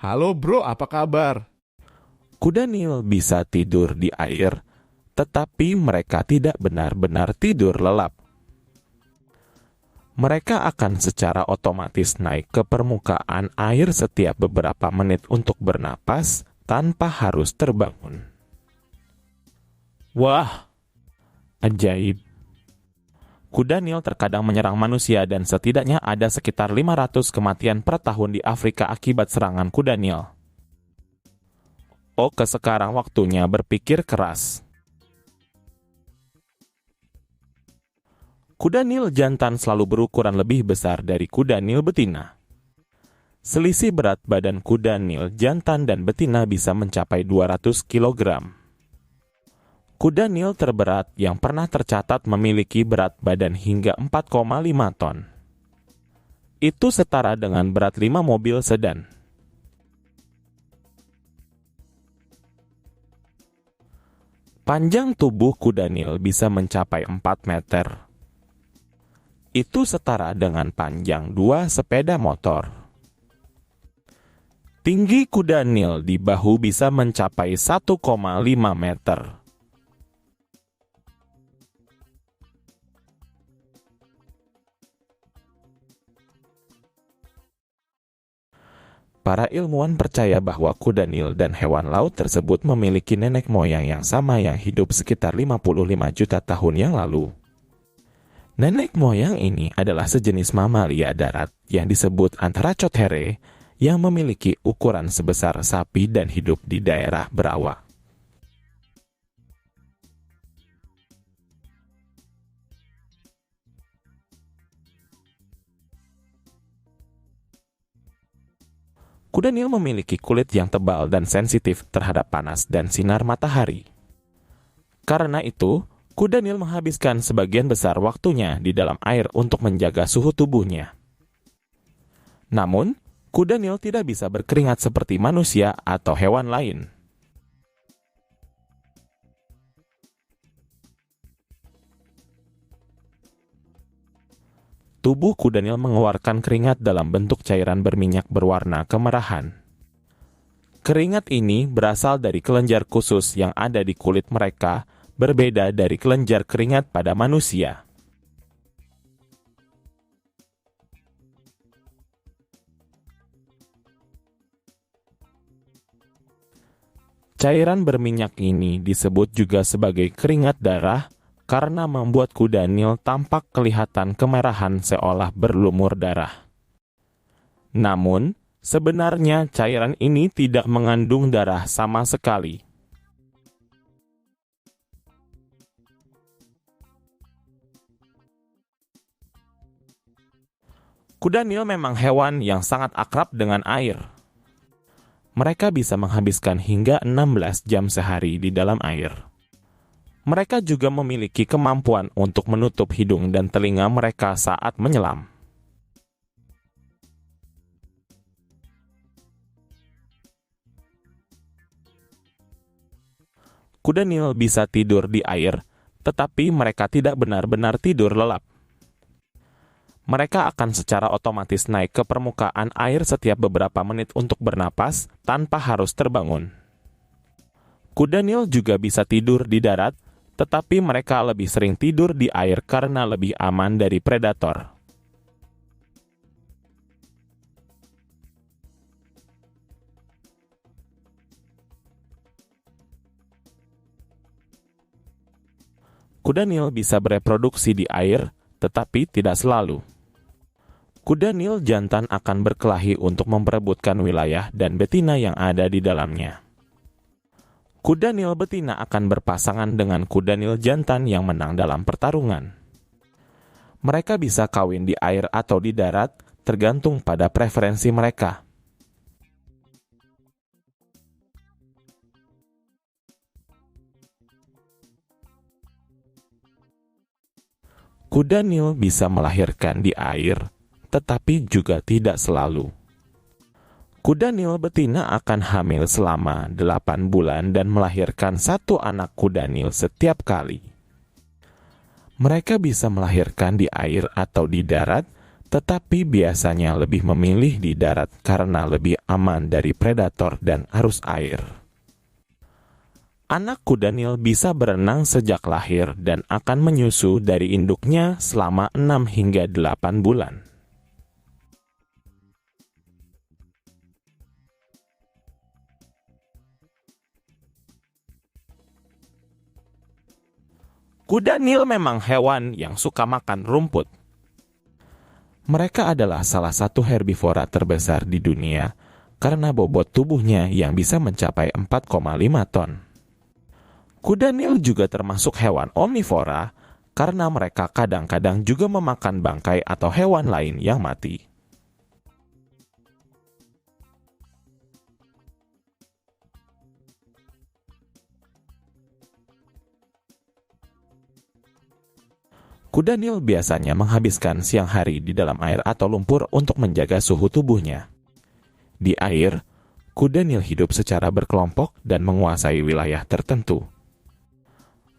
Halo bro, apa kabar? Kuda Nil bisa tidur di air, tetapi mereka tidak benar-benar tidur lelap. Mereka akan secara otomatis naik ke permukaan air setiap beberapa menit untuk bernapas tanpa harus terbangun. Wah, ajaib! Kuda Nil terkadang menyerang manusia dan setidaknya ada sekitar 500 kematian per tahun di Afrika akibat serangan kuda Nil. Oke, sekarang waktunya berpikir keras. Kuda Nil jantan selalu berukuran lebih besar dari kuda Nil betina. Selisih berat badan kuda Nil jantan dan betina bisa mencapai 200 kg. Kuda Nil terberat yang pernah tercatat memiliki berat badan hingga 4,5 ton. Itu setara dengan berat 5 mobil sedan. Panjang tubuh kuda Nil bisa mencapai 4 meter. Itu setara dengan panjang 2 sepeda motor. Tinggi kuda Nil di bahu bisa mencapai 1,5 meter. Para ilmuwan percaya bahwa kuda Nil dan hewan laut tersebut memiliki nenek moyang yang sama yang hidup sekitar 55 juta tahun yang lalu. Nenek moyang ini adalah sejenis mamalia darat yang disebut Anthracothere yang memiliki ukuran sebesar sapi dan hidup di daerah berawa. Kuda Nil memiliki kulit yang tebal dan sensitif terhadap panas dan sinar matahari. Karena itu, kuda Nil menghabiskan sebagian besar waktunya di dalam air untuk menjaga suhu tubuhnya. Namun, kuda Nil tidak bisa berkeringat seperti manusia atau hewan lain. Tubuh kuda Nil mengeluarkan keringat dalam bentuk cairan berminyak berwarna kemerahan. Keringat ini berasal dari kelenjar khusus yang ada di kulit mereka, berbeda dari kelenjar keringat pada manusia. Cairan berminyak ini disebut juga sebagai keringat darah, karena membuat kuda Nil tampak kelihatan kemerahan seolah berlumur darah. Namun, sebenarnya cairan ini tidak mengandung darah sama sekali. Kuda Nil memang hewan yang sangat akrab dengan air. Mereka bisa menghabiskan hingga 16 jam sehari di dalam air. Mereka juga memiliki kemampuan untuk menutup hidung dan telinga mereka saat menyelam. Kuda Nil bisa tidur di air, tetapi mereka tidak benar-benar tidur lelap. Mereka akan secara otomatis naik ke permukaan air setiap beberapa menit untuk bernapas tanpa harus terbangun. Kuda Nil juga bisa tidur di darat, tetapi mereka lebih sering tidur di air karena lebih aman dari predator. Kuda Nil bisa bereproduksi di air, tetapi tidak selalu. Kuda Nil jantan akan berkelahi untuk memperebutkan wilayah dan betina yang ada di dalamnya. Kuda Nil betina akan berpasangan dengan kuda Nil jantan yang menang dalam pertarungan. Mereka bisa kawin di air atau di darat, tergantung pada preferensi mereka. Kuda Nil bisa melahirkan di air, tetapi juga tidak selalu. Kuda Nil betina akan hamil selama 8 bulan dan melahirkan 1 anak kuda Nil setiap kali. Mereka bisa melahirkan di air atau di darat, tetapi biasanya lebih memilih di darat karena lebih aman dari predator dan arus air. Anak kuda Nil bisa berenang sejak lahir dan akan menyusu dari induknya selama 6 hingga 8 bulan. Kuda Nil memang hewan yang suka makan rumput. Mereka adalah salah satu herbivora terbesar di dunia karena bobot tubuhnya yang bisa mencapai 4,5 ton. Kuda Nil juga termasuk hewan omnivora karena mereka kadang-kadang juga memakan bangkai atau hewan lain yang mati. Kuda Nil biasanya menghabiskan siang hari di dalam air atau lumpur untuk menjaga suhu tubuhnya. Di air, kuda Nil hidup secara berkelompok dan menguasai wilayah tertentu.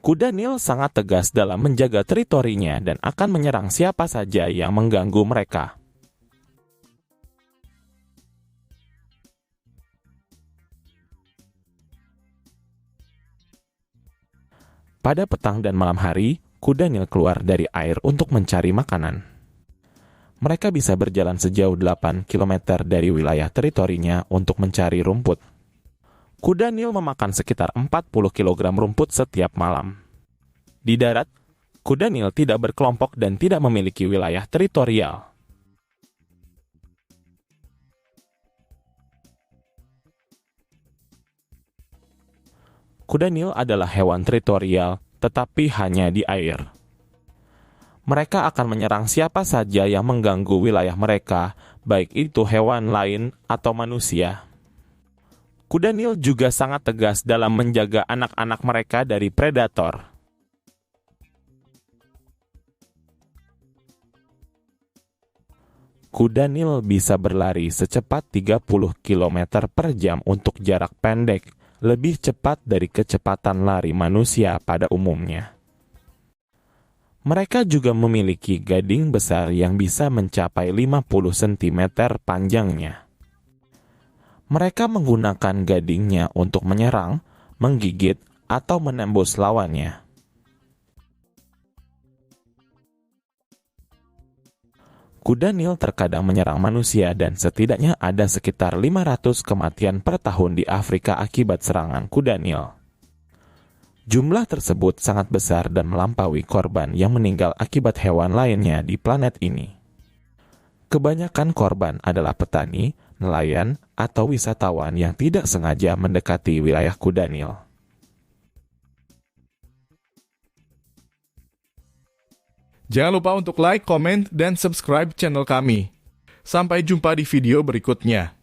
Kuda Nil sangat tegas dalam menjaga teritorinya dan akan menyerang siapa saja yang mengganggu mereka. Pada petang dan malam hari, kuda Nil keluar dari air untuk mencari makanan. Mereka bisa berjalan sejauh 8 km dari wilayah teritorinya untuk mencari rumput. Kuda Nil memakan sekitar 40 kg rumput setiap malam. Di darat, kuda Nil tidak berkelompok dan tidak memiliki wilayah teritorial. Kuda Nil adalah hewan teritorial, tetapi hanya di air. Mereka akan menyerang siapa saja yang mengganggu wilayah mereka, baik itu hewan lain atau manusia. Kuda Nil juga sangat tegas dalam menjaga anak-anak mereka dari predator. Kuda Nil bisa berlari secepat 30 km per jam untuk jarak pendek, lebih cepat dari kecepatan lari manusia pada umumnya. Mereka juga memiliki gading besar yang bisa mencapai 50 cm panjangnya. Mereka menggunakan gadingnya untuk menyerang, menggigit, atau menembus lawannya. Kuda Nil terkadang menyerang manusia dan setidaknya ada sekitar 500 kematian per tahun di Afrika akibat serangan kuda Nil. Jumlah tersebut sangat besar dan melampaui korban yang meninggal akibat hewan lainnya di planet ini. Kebanyakan korban adalah petani, nelayan, atau wisatawan yang tidak sengaja mendekati wilayah kuda Nil. Jangan lupa untuk like, comment, dan subscribe channel kami. Sampai jumpa di video berikutnya.